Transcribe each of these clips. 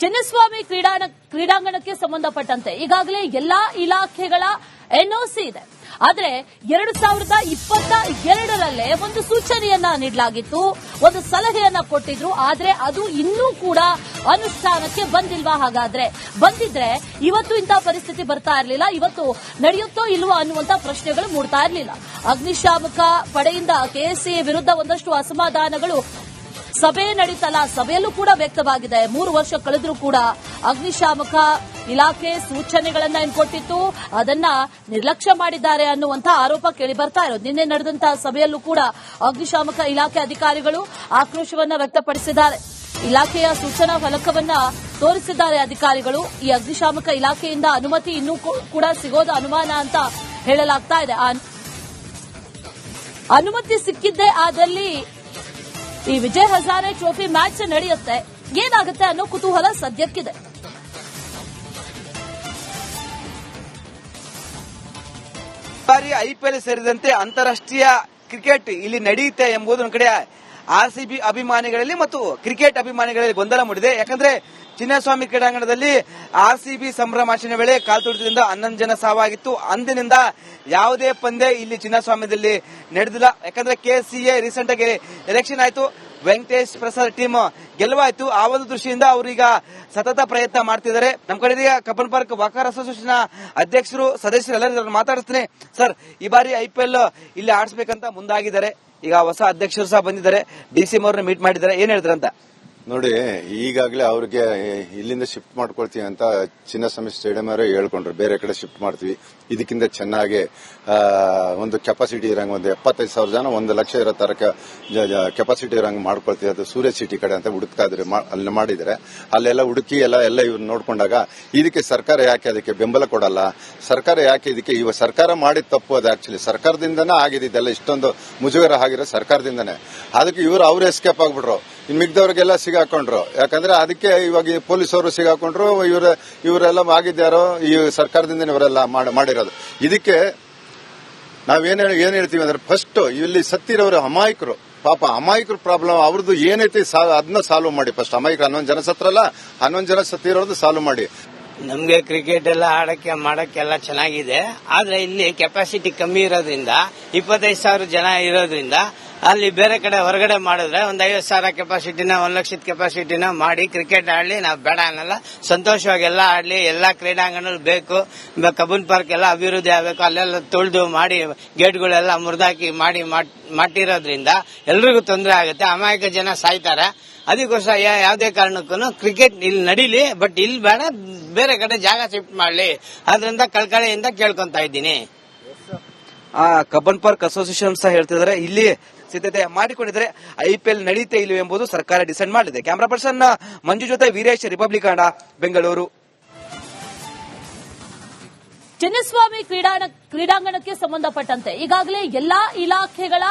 ಚಿನ್ನಸ್ವಾಮಿ ಕ್ರೀಡಾಂಗಣಕ್ಕೆ ಸಂಬಂಧಪಟ್ಟಂತೆ ಈಗಾಗಲೇ ಎಲ್ಲಾ ಇಲಾಖೆಗಳ ಎನ್ಒಸಿ ಇದೆ. ಆದ್ರೆ 2022ರಲ್ಲೇ ಒಂದು ಸೂಚನೆಯನ್ನ ನೀಡಲಾಗಿತ್ತು, ಒಂದು ಸಲಹೆಯನ್ನ ಕೊಟ್ಟಿದ್ರು. ಆದ್ರೆ ಅದು ಇನ್ನೂ ಕೂಡ ಅನುಷ್ಠಾನಕ್ಕೆ ಬಂದಿಲ್ವಾ? ಹಾಗಾದ್ರೆ ಬಂದಿದ್ರೆ ಇವತ್ತು ಇಂತಹ ಪರಿಸ್ಥಿತಿ ಬರ್ತಾ ಇರಲಿಲ್ಲ, ಇವತ್ತು ನಡೆಯುತ್ತೋ ಇಲ್ವೋ ಅನ್ನುವಂತ ಪ್ರಶ್ನೆಗಳು ಮೂಡ್ತಾ ಇರಲಿಲ್ಲ. ಅಗ್ನಿಶಾಮಕ ಪಡೆಯಿಂದ ಕೆಎಸ್ಸಿಎ ವಿರುದ್ಧ ಒಂದಷ್ಟು ಅಸಮಾಧಾನಗಳು ಸಭೆ ನಡೀತಲ್ಲ, ಸಭೆಯಲ್ಲೂ ಕೂಡ ವ್ಯಕ್ತವಾಗಿದೆ. 3 ವರ್ಷ ಕಳೆದ್ರೂ ಕೂಡ ಅಗ್ನಿಶಾಮಕ ಇಲಾಖೆ ಸೂಚನೆಗಳನ್ನ ಏನ್ ಕೊಟ್ಟಿತ್ತು ಅದನ್ನ ನಿರ್ಲಕ್ಷ್ಯ ಮಾಡಿದ್ದಾರೆ ಅನ್ನುವಂತ ಆರೋಪ ಕೇಳಿ ಬರ್ತಾ ಇರೋದು. ನಿನ್ನೆ ನಡೆದಂತಹ ಸಭೆಯಲ್ಲೂ ಕೂಡ ಅಗ್ನಿಶಾಮಕ ಇಲಾಖೆ ಅಧಿಕಾರಿಗಳು ಆಕ್ರೋಶವನ್ನ ವ್ಯಕ್ತಪಡಿಸಿದ್ದಾರೆ. ಇಲಾಖೆಯ ಸೂಚನಾ ಫಲಕವನ್ನ ತೋರಿಸಿದ್ದಾರೆ ಅಧಿಕಾರಿಗಳು. ಈ ಅಗ್ನಿಶಾಮಕ ಇಲಾಖೆಯಿಂದ ಅನುಮತಿ ಇನ್ನೂ ಕೂಡ ಸಿಗೋದು ಅನುಮಾನ ಅಂತ ಹೇಳಲಾಗ್ತಾ ಇದೆ. ಅನುಮತಿ ಸಿಕ್ಕಿದ್ದೇ ಆದಲ್ಲಿ ಈ ವಿಜಯ್ ಹಜಾರೆ ಟ್ರೋಫಿ ಮ್ಯಾಚ್ ನಡೆಯುತ್ತೆ, ಏನಾಗುತ್ತೆ ಅನ್ನೋ ಕುತೂಹಲ ಸದ್ಯಕ್ಕಿದೆ. ಐಪಿಎಲ್ ಸೇರಿದಂತೆ ಅಂತಾರಾಷ್ಟ್ರೀಯ ಕ್ರಿಕೆಟ್ ಇಲ್ಲಿ ನಡೆಯುತ್ತೆ ಎಂಬುದು ಒಂದು ಕಡೆ ಆರ್ಸಿಬಿ ಅಭಿಮಾನಿಗಳಲ್ಲಿ ಮತ್ತು ಕ್ರಿಕೆಟ್ ಅಭಿಮಾನಿಗಳಲ್ಲಿ ಗೊಂದಲ ಮೂಡಿದೆ. ಯಾಕಂದ್ರೆ ಚಿನ್ನಸ್ವಾಮಿ ಕ್ರೀಡಾಂಗಣದಲ್ಲಿ ಆರ್ಸಿಬಿ ಸಂಭ್ರಮಾಚರಣೆ ವೇಳೆ ಕಾಲ್ತುಳಿತದಿಂದ 11 ಜನ ಸಾವಾಗಿತ್ತು. ಅಂದಿನಿಂದ ಯಾವುದೇ ಪಂದ್ಯ ಇಲ್ಲಿ ಚಿನ್ನಸ್ವಾಮ್ಯದಲ್ಲಿ ನಡೆದಿಲ್ಲ. ಯಾಕಂದ್ರೆ ಕೆಸಿಎ ರೀಸೆಂಟ್ ಆಗಿ ಎಲೆಕ್ಷನ್ ಆಯ್ತು, ವೆಂಕಟೇಶ್ ಪ್ರಸಾದ್ ಟೀಮ್ ಗೆಲುವಾಯ್ತು. ಆ ಒಂದು ದೃಷ್ಟಿಯಿಂದ ಅವರೀಗ ಸತತ ಪ್ರಯತ್ನ ಮಾಡ್ತಿದ್ದಾರೆ. ನಮ್ಮ ಕಡೆ ಕಬ್ಬನ್ ಪಾರ್ಕ್ ವಾಕರ್ ಅಸೋಸಿಯೇಷನ್ ಅಧ್ಯಕ್ಷರು ಸದಸ್ಯರು ಎಲ್ಲರೂ ಮಾತಾಡಿಸ್ತೀನಿ. ಸರ್, ಈ ಬಾರಿ ಐಪಿಎಲ್ ಇಲ್ಲಿ ಆಡಿಸಬೇಕಂತ ಮುಂದಾಗಿದ್ದಾರೆ. ಈಗ ಹೊಸ ಅಧ್ಯಕ್ಷರು ಸಹ ಬಂದಿದ್ದಾರೆ, ಡಿಸಿಎಂ ಅವ್ರನ್ನ ಮೀಟ್ ಮಾಡಿದ್ದಾರೆ. ಏನ್ ಹೇಳಿದ್ರು ಅಂತ ನೋಡಿ. ಈಗಾಗಲೇ ಅವ್ರಿಗೆ ಇಲ್ಲಿಂದ ಶಿಫ್ಟ್ ಮಾಡ್ಕೊಳ್ತೀವಿ ಅಂತ ಚಿನ್ನಸ್ವಾಮಿ ಸ್ಟೇಡಿಯಂ ಅವರೇ ಹೇಳ್ಕೊಂಡ್ರು, ಬೇರೆ ಕಡೆ ಶಿಫ್ಟ್ ಮಾಡ್ತೀವಿ, ಇದಕ್ಕಿಂತ ಚೆನ್ನಾಗಿ ಒಂದು ಕೆಪಾಸಿಟಿ ಇರಂಗ ಒಂದು 75,000 ಜನ 1 ಲಕ್ಷ ಇರೋ ತರ ಕೆಪಾಸಿಟಿ ಇರಂಗ ಮಾಡ್ಕೊಳ್ತೀವಿ. ಅದು ಸೂರ್ಯ ಸಿಟಿ ಕಡೆ ಅಂತ ಹುಡುಕ್ತಾ ಇದ್ರೆ ಅಲ್ಲಿ ಮಾಡಿದ್ರೆ ಅಲ್ಲೆಲ್ಲ ಹುಡುಕಿ ಎಲ್ಲ ಇವ್ರು ನೋಡ್ಕೊಂಡಾಗ ಇದಕ್ಕೆ ಸರ್ಕಾರ ಯಾಕೆ ಅದಕ್ಕೆ ಬೆಂಬಲ ಕೊಡಲ್ಲ, ಸರ್ಕಾರ ಯಾಕೆ ಇದಕ್ಕೆ ಇವಾಗ ಸರ್ಕಾರ ಮಾಡಿದ ತಪ್ಪು. ಅದು ಆಕ್ಚುಲಿ ಸರ್ಕಾರದಿಂದನೇ ಆಗಿದೆ ಇದೆಲ್ಲ, ಇಷ್ಟೊಂದು ಮುಜುಗರ ಆಗಿರೋ ಸರ್ಕಾರದಿಂದನೇ. ಅದಕ್ಕೆ ಅವ್ರು ಎಸ್ಕೇಪ್ ಆಗ್ಬಿಟ್ರು, ಇನ್ ಮಿಗ್ದವ್ರಿಗೆಲ್ಲ ಸಿಗಾಕೊಂಡ್ರು. ಯಾಕಂದ್ರೆ ಅದಕ್ಕೆ ಇವಾಗ ಪೊಲೀಸ್ ಅವರು ಸಿಗಾಕೊಂಡ್ರು, ಇವರೆಲ್ಲ ಆಗಿದ್ದಾರೋ ಈ ಸರ್ಕಾರದಿಂದ ಇವರೆಲ್ಲ ಮಾಡಿರೋದು. ಇದಕ್ಕೆ ನಾವೇನ್ ಹೇಳ್ತೀವಿ ಅಂದ್ರೆ ಫಸ್ಟ್ ಇಲ್ಲಿ ಸತ್ತಿರೋರು ಅಮಾಯಕರು, ಪಾಪ ಅಮಾಯಕರು ಪ್ರಾಬ್ಲಮ್ ಅವ್ರದ್ದು ಏನೈತಿ ಅದನ್ನ ಸಾಲ್ವ್ ಮಾಡಿ. ಫಸ್ಟ್ ಅಮಾಯಕರು 11 ಜನ ಸತ್ರಲ್ಲ, 11 ಜನ ಸತ್ತಿರೋದು ಸಾಲ್ವ್ ಮಾಡಿ. ನಮ್ಗೆ ಕ್ರಿಕೆಟ್ ಎಲ್ಲ ಮಾಡಕ್ಕೆಲ್ಲ ಚೆನ್ನಾಗಿದೆ. ಆದ್ರೆ ಇಲ್ಲಿ ಕೆಪಾಸಿಟಿ ಕಮ್ಮಿ ಇರೋದ್ರಿಂದ 25,000 ಜನ ಇರೋದ್ರಿಂದ ಅಲ್ಲಿ ಬೇರೆ ಕಡೆ ಹೊರಗಡೆ ಮಾಡಿದ್ರೆ ಒಂದು 50,000 ಕೆಪಾಸಿಟಿನ 1 ಲಕ್ಷದ ಕೆಪಾಸಿಟಿನ ಮಾಡಿ ಕ್ರಿಕೆಟ್ ಆಡ್ಲಿ, ನಾವು ಬೇಡ ಅನ್ನಲ್ಲ, ಸಂತೋಷವಾಗಿ ಎಲ್ಲ ಆಡ್ಲಿ. ಎಲ್ಲಾ ಕ್ರೀಡಾಂಗಣ ಬೇಕು, ಕಬ್ಬನ್ ಪಾರ್ಕ್ ಎಲ್ಲ ಅಭಿವೃದ್ಧಿ ಆಗಬೇಕು, ಅಲ್ಲೆಲ್ಲ ತೊಳೆದು ಮಾಡಿ ಗೇಟ್ಗಳೆಲ್ಲ ಮುರಿದಾಕಿ ಮಾಡಿರೋದ್ರಿಂದ ಎಲ್ರಿಗೂ ತೊಂದರೆ ಆಗುತ್ತೆ, ಅಮಾಯಕ ಜನ ಸಾಯ್ತಾರೆ. ಅದಕ್ಕೋಸ್ಕರ ಯಾವುದೇ ಕಾರಣಕ್ಕೂ ಕ್ರಿಕೆಟ್ ಇಲ್ಲಿ ನಡೀಲಿ, ಬಟ್ ಇಲ್ಲಿ ಬೇಡ, ಬೇರೆ ಕಡೆ ಜಾಗ ಶಿಫ್ಟ್ ಮಾಡ್ಲಿ, ಅದರಿಂದ ಕಳ್ಕಳಿಯಿಂದ ಕೇಳ್ಕೊಂತಾ ಇದ್ದೀನಿ. ಕಬ್ಬನ್ ಪಾರ್ಕ್ ಅಸೋಸಿಯೇಷನ್ ಸಹ ಹೇಳ್ತಿದ್ದಾರೆ ಇಲ್ಲಿ ಸಿದ್ಧತೆ ಮಾಡಿಕೊಂಡಿದ್ದಾರೆ, ಐಪಿಎಲ್ ನಡೆಯುತ್ತೆ ಇಲ್ಲವೋ ಎಂಬುದು ಸರ್ಕಾರ ಡಿಸೈಡ್ ಮಾಡಿದೆ. ಕ್ಯಾಮರಾ ಪರ್ಸನ್ ಮಂಜು ಜೊತೆ ವೀರೇಶ್, ರಿಪಬ್ಲಿಕ್ ಕನ್ನಡ, ಬೆಂಗಳೂರು. ಚಿನ್ನಸ್ವಾಮಿ ಕ್ರೀಡಾಂಗಣಕ್ಕೆ ಸಂಬಂಧಪಟ್ಟಂತೆ ಈಗಾಗಲೇ ಎಲ್ಲಾ ಇಲಾಖೆಗಳ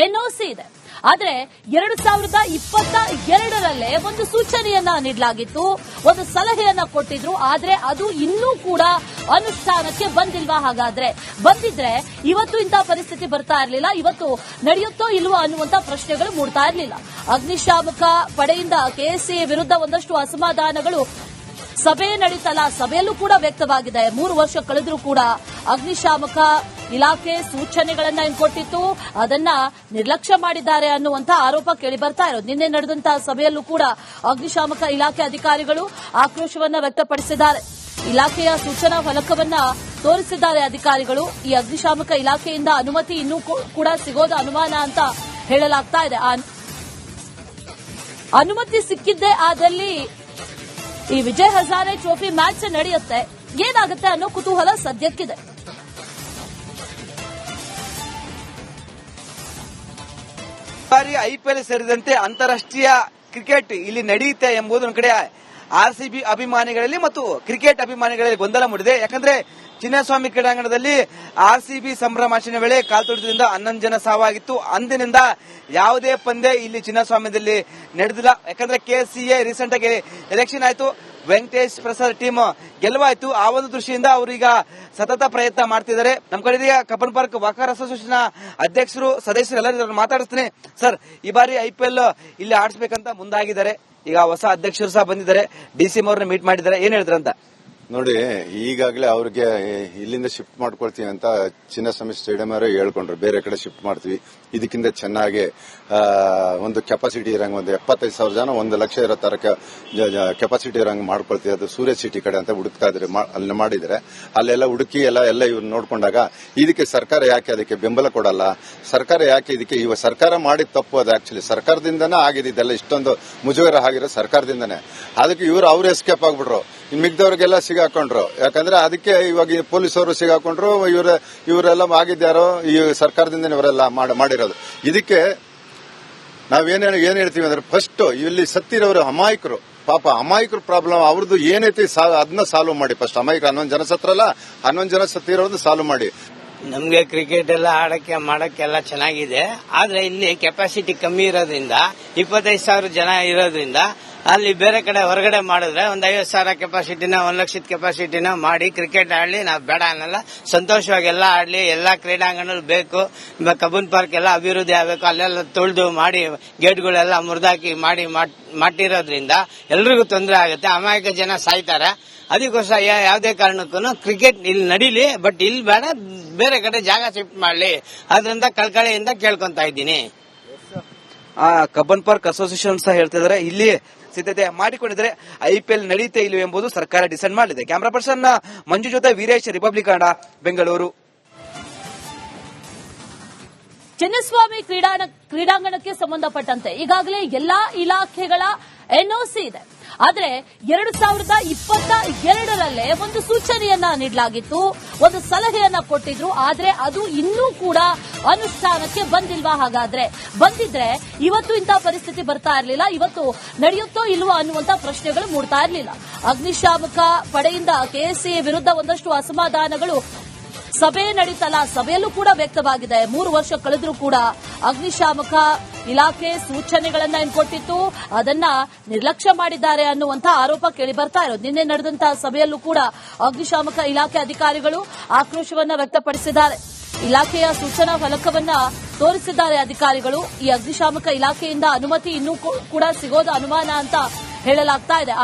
ಎನ್ಒಸಿ ಇದೆ. ಆದ್ರೆ 2022ರಲ್ಲೇ ಒಂದು ಸೂಚನೆಯನ್ನ ನೀಡಲಾಗಿತ್ತು, ಒಂದು ಸಲಹೆಯನ್ನ ಕೊಟ್ಟಿದ್ರು. ಆದ್ರೆ ಅದು ಇನ್ನೂ ಕೂಡ ಅನುಷ್ಠಾನಕ್ಕೆ ಬಂದಿಲ್ವಾ? ಹಾಗಾದ್ರೆ ಬಂದಿದ್ರೆ ಇವತ್ತು ಇಂತಹ ಪರಿಸ್ಥಿತಿ ಬರ್ತಾ ಇರಲಿಲ್ಲ, ಇವತ್ತು ನಡೆಯುತ್ತೋ ಇಲ್ವೋ ಅನ್ನುವಂತ ಪ್ರಶ್ನೆಗಳು ಮೂಡ್ತಾ ಇರಲಿಲ್ಲ. ಅಗ್ನಿಶಾಮಕ ಪಡೆಯಿಂದ ಕೆಎಸ್ಸಿಎ ವಿರುದ್ಧ ಒಂದಷ್ಟು ಅಸಮಾಧಾನಗಳು ಸಭೆ ನಡೀತಲ್ಲ, ಸಭೆಯಲ್ಲೂ ಕೂಡ ವ್ಯಕ್ತವಾಗಿದೆ. 3 ವರ್ಷ ಕಳೆದ್ರೂ ಕೂಡ ಅಗ್ನಿಶಾಮಕ ಇಲಾಖೆ ಸೂಚನೆಗಳನ್ನ ಏನ್ ಕೊಟ್ಟಿತ್ತು ಅದನ್ನ ನಿರ್ಲಕ್ಷ್ಯ ಮಾಡಿದ್ದಾರೆ ಅನ್ನುವಂತ ಆರೋಪ ಕೇಳಿ ಬರ್ತಾ ಇರೋದು. ನಿನ್ನೆ ನಡೆದಂತಹ ಸಭೆಯಲ್ಲೂ ಕೂಡ ಅಗ್ನಿಶಾಮಕ ಇಲಾಖೆ ಅಧಿಕಾರಿಗಳು ಆಕ್ರೋಶವನ್ನ ವ್ಯಕ್ತಪಡಿಸಿದ್ದಾರೆ. ಇಲಾಖೆಯ ಸೂಚನಾ ಫಲಕವನ್ನ ತೋರಿಸಿದ್ದಾರೆ ಅಧಿಕಾರಿಗಳು. ಈ ಅಗ್ನಿಶಾಮಕ ಇಲಾಖೆಯಿಂದ ಅನುಮತಿ ಇನ್ನೂ ಕೂಡ ಸಿಗೋದು ಅನುಮಾನ ಅಂತ ಹೇಳಲಾಗ್ತಾ ಇದೆ. ಅನುಮತಿ ಸಿಕ್ಕಿದ್ದೇ ಆದಲ್ಲಿ ಈ ವಿಜಯ್ ಹಜಾರೆ ಟ್ರೋಫಿ ಮ್ಯಾಚ್ ನಡೆಯುತ್ತೆ, ಏನಾಗುತ್ತೆ ಅನ್ನೋ ಕುತೂಹಲ ಸದ್ಯಕ್ಕಿದೆ. ಐಪಿಎಲ್ ಸೇರಿದಂತೆ ಅಂತಾರಾಷ್ಟ್ರೀಯ ಕ್ರಿಕೆಟ್ ಇಲ್ಲಿ ನಡೆಯುತ್ತೆ ಎಂಬುದು ಒಂದು ಕಡೆ ಆರ್ಸಿಬಿ ಅಭಿಮಾನಿಗಳಲ್ಲಿ ಮತ್ತು ಕ್ರಿಕೆಟ್ ಅಭಿಮಾನಿಗಳಲ್ಲಿ ಗೊಂದಲ ಮೂಡಿದೆ. ಯಾಕಂದ್ರೆ ಚಿನ್ನಸ್ವಾಮಿ ಕ್ರೀಡಾಂಗಣದಲ್ಲಿ ಆರ್ಸಿಬಿ ಸಂಭ್ರಮಾಚರಣೆ ವೇಳೆ ಕಾಲ್ತುಳಿತದಿಂದ 11 ಜನ ಸಾವಾಗಿತ್ತು. ಅಂದಿನಿಂದ ಯಾವುದೇ ಪಂದ್ಯ ಇಲ್ಲಿ ಚಿನ್ನಸ್ವಾಮ್ಯದಲ್ಲಿ ನಡೆದಿಲ್ಲ. ಯಾಕಂದ್ರೆ ಕೆಸಿಎ ರೀಸೆಂಟ್ ಆಗಿ ಎಲೆಕ್ಷನ್ ಆಯ್ತು, ವೆಂಕಟೇಶ್ ಪ್ರಸಾದ್ ಟೀಮ್ ಗೆಲುವಾಯ್ತು. ಆ ಒಂದು ದೃಷ್ಟಿಯಿಂದ ಅವರೀಗ ಸತತ ಪ್ರಯತ್ನ ಮಾಡ್ತಿದ್ದಾರೆ. ನಮ್ಮ ಕಡೆ ಕಬ್ಬನ್ ಪಾರ್ಕ್ ವಾಕರ್ ಅಸೋಸಿಯೇಷನ್ ಅಧ್ಯಕ್ಷರು ಸದಸ್ಯರು ಎಲ್ಲರೂ ಮಾತಾಡಿಸ್ತೀನಿ. ಸರ್, ಈ ಬಾರಿ ಐಪಿಎಲ್ ಇಲ್ಲಿ ಆಡಿಸಬೇಕಂತ ಮುಂದಾಗಿದ್ದಾರೆ. ಈಗ ಹೊಸ ಅಧ್ಯಕ್ಷರು ಸಹ ಬಂದಿದ್ದಾರೆ, ಡಿಸಿಎಂ ಅವ್ರನ್ನ ಮೀಟ್ ಮಾಡಿದ್ದಾರೆ, ಏನ್ ಹೇಳಿದ್ರಂತ? ನೋಡಿ, ಈಗಾಗಲೇ ಅವ್ರಿಗೆ ಇಲ್ಲಿಂದ ಶಿಫ್ಟ್ ಮಾಡ್ಕೊಳ್ತೀವಿ ಅಂತ ಚಿನ್ನಸ್ವಾಮಿ ಸ್ಟೇಡಿಯಂ ಅವರೇ ಹೇಳ್ಕೊಂಡ್ರು. ಬೇರೆ ಕಡೆ ಶಿಫ್ಟ್ ಮಾಡ್ತೀವಿ, ಇದಕ್ಕಿಂತ ಚೆನ್ನಾಗಿ ಒಂದು ಕೆಪಾಸಿಟಿ ಇರಂಗ ಒಂದು 75,000 ಜನ 1 ಲಕ್ಷ ಇರೋ ತರ ಕೆಪಾಸಿಟಿ ಇರಂಗ ಮಾಡ್ಕೊಳ್ತೀವಿ. ಅದು ಸೂರ್ಯ ಸಿಟಿ ಕಡೆ ಅಂತ ಹುಡುಕ್ತಾ ಇದ್ರೆ ಅಲ್ಲಿ ಮಾಡಿದ್ರೆ ಅಲ್ಲೆಲ್ಲ ಹುಡುಕಿ ಎಲ್ಲ ಇವ್ರು ನೋಡ್ಕೊಂಡಾಗ ಇದಕ್ಕೆ ಸರ್ಕಾರ ಯಾಕೆ ಅದಕ್ಕೆ ಬೆಂಬಲ ಕೊಡಲ್ಲ? ಸರ್ಕಾರ ಯಾಕೆ ಇದಕ್ಕೆ ಇವಾಗ ಸರ್ಕಾರ ಮಾಡಿದ ತಪ್ಪು ಅದು ಆಕ್ಚುಲಿ ಸರ್ಕಾರದಿಂದನೇ ಆಗಿದೆ. ಇದೆಲ್ಲ ಇಷ್ಟೊಂದು ಮುಜುಗರ ಆಗಿರೋ ಸರ್ಕಾರದಿಂದನೇ. ಅದಕ್ಕೆ ಅವ್ರು ಎಸ್ಕೇಪ್ ಆಗ್ಬಿಟ್ರು, ಮಿಗ್ದವ್ರಿಗೆಲ್ಲ ಸಿಗಾಕೊಂಡ್ರು. ಯಾಕಂದ್ರೆ ಅದಕ್ಕೆ ಇವಾಗ ಪೊಲೀಸರು ಸಿಗಾಕೊಂಡ್ರು. ಇವರೆಲ್ಲ ಆಗಿದ್ಯಾರೋ ಈ ಸರ್ಕಾರದಿಂದ ಇವರೆಲ್ಲ ಮಾಡಿರೋದು. ಇದಕ್ಕೆ ಏನ್ ಹೇಳ್ತೀವಿ ಅಂದ್ರೆ ಫಸ್ಟ್ ಇಲ್ಲಿ ಸತ್ತಿರೋರು ಅಮಾಯಕರು, ಪಾಪ ಅಮಾಯಕರು ಪ್ರಾಬ್ಲಮ್ ಅವ್ರದ್ದು ಏನೈತಿ ಅದನ್ನ ಸಾಲ್ವ್ ಮಾಡಿ. ಫಸ್ಟ್ ಅಮಾಯಕರು 11 ಜನ ಸತ್ರಲ್ಲ, 11 ಜನ ಸತ್ತಿರೋದು ಸಾಲ್ವ್ ಮಾಡಿ. ನಮ್ಗೆ ಕ್ರಿಕೆಟ್ ಎಲ್ಲ ಮಾಡಕ್ಕೆಲ್ಲ ಚೆನ್ನಾಗಿದೆ. ಆದ್ರೆ ಇಲ್ಲಿ ಕೆಪಾಸಿಟಿ ಕಮ್ಮಿ ಇರೋದ್ರಿಂದ 25,000 ಜನ ಇರೋದ್ರಿಂದ ಅಲ್ಲಿ ಬೇರೆ ಕಡೆ ಹೊರಗಡೆ ಮಾಡಿದ್ರೆ ಒಂದು 50,000 ಕೆಪಾಸಿಟಿನ 1 ಲಕ್ಷದ ಕೆಪಾಸಿಟಿನ ಮಾಡಿ ಕ್ರಿಕೆಟ್ ಆಡ್ಲಿ. ನಾವು ಬೇಡ ಅನ್ನಲ್ಲ, ಸಂತೋಷವಾಗಿ ಎಲ್ಲ ಆಡ್ಲಿ. ಎಲ್ಲಾ ಕ್ರೀಡಾಂಗಣ ಬೇಕು. ಕಬ್ಬನ್ ಪಾರ್ಕ್ ಎಲ್ಲ ಅಭಿವೃದ್ಧಿ ಆಗಬೇಕು. ಅಲ್ಲೆಲ್ಲ ತೊಳೆದು ಮಾಡಿ ಗೇಟ್ಗಳೆಲ್ಲ ಮುರಿದಾಕಿ ಮಾಡಿರೋದ್ರಿಂದ ಎಲ್ರಿಗೂ ತೊಂದರೆ ಆಗುತ್ತೆ. ಅಮಾಯಕ ಜನ ಸಾಯ್ತಾರೆ. ಅದಕ್ಕೋಸ್ಕರ ಯಾವುದೇ ಕಾರಣಕ್ಕೂ ಕ್ರಿಕೆಟ್ ಇಲ್ಲಿ ನಡೀಲಿ, ಬಟ್ ಇಲ್ಲಿ ಬೇಡ, ಬೇರೆ ಕಡೆ ಜಾಗ ಶಿಫ್ಟ್ ಮಾಡ್ಲಿ. ಅದರಿಂದ ಕಳ್ಕಳಿಯಿಂದ ಕೇಳ್ಕೊಂತಾ ಇದ್ದೀನಿ. ಕಬ್ಬನ್ ಪಾರ್ಕ್ ಅಸೋಸಿಯೇಷನ್ ಸಹ ಹೇಳ್ತಿದ್ದಾರೆ ಇಲ್ಲಿ ಸಿದ್ಧತೆ ಮಾಡಿಕೊಂಡಿದ್ರೆ IPL ನಡೆಯುತ್ತೆ ಇಲ್ಲವೇ ಎಂಬುದು ಸರ್ಕಾರ ಡಿಸೈಡ್ ಮಾಡಲಿದೆ. ಕ್ಯಾಮರಾ ಪರ್ಸನ್ ಮಂಜು ಜೊತೆ ವೀರೇಶ್, ರಿಪಬ್ಲಿಕ್ ಕನ್ನಡ, ಬೆಂಗಳೂರು. ಚಿನ್ನಸ್ವಾಮಿ ಕ್ರೀಡಾಂಗಣಕ್ಕೆ ಸಂಬಂಧಪಟ್ಟಂತೆ ಈಗಾಗಲೇ ಎಲ್ಲಾ ಇಲಾಖೆಗಳ NOC ಇದೆ. ಆದ್ರೆ 2022ರಲ್ಲೇ ಒಂದು ಸೂಚನೆಯನ್ನ ನೀಡಲಾಗಿತ್ತು, ಒಂದು ಸಲಹೆಯನ್ನ ಕೊಟ್ಟಿದ್ರು. ಆದ್ರೆ ಅದು ಇನ್ನೂ ಕೂಡ ಅನುಷ್ಠಾನಕ್ಕೆ ಬಂದಿಲ್ವಾ? ಹಾಗಾದ್ರೆ ಬಂದಿದ್ರೆ ಇವತ್ತು ಇಂತಹ ಪರಿಸ್ಥಿತಿ ಬರ್ತಾ ಇರಲಿಲ್ಲ, ಇವತ್ತು ನಡೆಯುತ್ತೋ ಇಲ್ವೋ ಅನ್ನುವಂತ ಪ್ರಶ್ನೆಗಳು ಮೂಡ್ತಾ ಇರಲಿಲ್ಲ. ಅಗ್ನಿಶಾಮಕ ಪಡೆಯಿಂದ KSCA ವಿರುದ್ಧ ಒಂದಷ್ಟು ಅಸಮಾಧಾನಗಳು ಸಭೆ ನಡೀತಲ್ಲ, ಸಭೆಯಲ್ಲೂ ಕೂಡ ವ್ಯಕ್ತವಾಗಿದೆ. 3 ವರ್ಷ ಕಳೆದ್ರೂ ಕೂಡ ಅಗ್ನಿಶಾಮಕ ಇಲಾಖೆ ಸೂಚನೆಗಳನ್ನ ಕೊಟ್ಟಿತ್ತು, ಅದನ್ನ ನಿರ್ಲಕ್ಷ್ಯ ಮಾಡಿದ್ದಾರೆ ಅನ್ನುವಂತ ಆರೋಪ ಕೇಳಿ ಬರ್ತಾ ಇರೋದು. ನಿನ್ನೆ ನಡೆದಂತಹ ಸಭೆಯಲ್ಲೂ ಕೂಡ ಅಗ್ನಿಶಾಮಕ ಇಲಾಖೆ ಅಧಿಕಾರಿಗಳು ಆಕ್ರೋಶವನ್ನ ವ್ಯಕ್ತಪಡಿಸಿದ್ದಾರೆ. ಇಲಾಖೆಯ ಸೂಚನಾ ಫಲಕವನ್ನ ತೋರಿಸಿದ್ದಾರೆ ಅಧಿಕಾರಿಗಳು. ಈ ಅಗ್ನಿಶಾಮಕ ಇಲಾಖೆಯಿಂದ ಅನುಮತಿ ಇನ್ನೂ ಕೂಡ ಸಿಗೋದು ಅನುಮಾನ ಅಂತ ಹೇಳಲಾಗ್ತಾ ಇದೆ.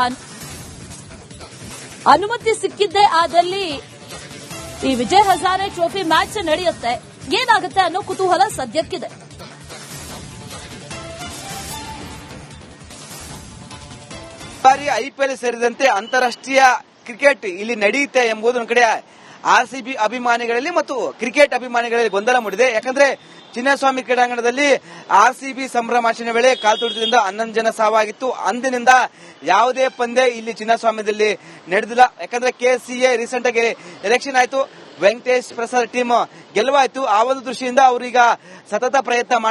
ಅನುಮತಿ ಸಿಕ್ಕಿದ್ದೇ ಆದಲ್ಲಿ ಈ ವಿಜಯ್ ಹಜಾರೆ ಟ್ರೋಫಿ ಮ್ಯಾಚ್ ನಡೆಯುತ್ತೆ, ಏನಾಗುತ್ತೆ ಅನ್ನೋ ಕುತೂಹಲ ಸದ್ಯಕ್ಕಿದೆ. ಬಾರಿ IPL ಸೇರಿದಂತೆ ಅಂತಾರಾಷ್ಟ್ರೀಯ ಕ್ರಿಕೆಟ್ ಇಲ್ಲಿ ನಡೆಯುತ್ತೆ ಎಂಬುದು ಒಂದು ಕಡೆ RCB ಅಭಿಮಾನಿಗಳಲ್ಲಿ ಮತ್ತು ಕ್ರಿಕೆಟ್ ಅಭಿಮಾನಿಗಳಲ್ಲಿ ಗೊಂದಲ ಮೂಡಿದೆ. ಯಾಕಂದ್ರೆ ಚಿನ್ನಸ್ವಾಮಿ ಕ್ರೀಡಾಂಗಣದಲ್ಲಿ RCB ಸಂಭ್ರಮಾಚರಣೆ ವೇಳೆ ಕಾಲ್ತುಳಿತದಿಂದ 11 ಜನ ಸಾವಾಗಿತ್ತು. ಅಂದಿನಿಂದ ಯಾವುದೇ ಪಂದ್ಯ ಇಲ್ಲಿ ಚಿನ್ನಸ್ವಾಮ್ಯದಲ್ಲಿ ನಡೆದಿಲ್ಲ. ಯಾಕಂದ್ರೆ KSCA ರೀಸೆಂಟ್ ಆಗಿ ಎಲೆಕ್ಷನ್ ಆಯ್ತು, ವೆಂಕಟೇಶ್ ಪ್ರಸಾದ್ ಟೀಮ್ ಗೆಲುವಾಯ್ತು. ಆ ಒಂದು ದೃಷ್ಟಿಯಿಂದ ಅವರೀಗ ಸತತ ಪ್ರಯತ್ನ ಮಾಡ್ತಾರೆ.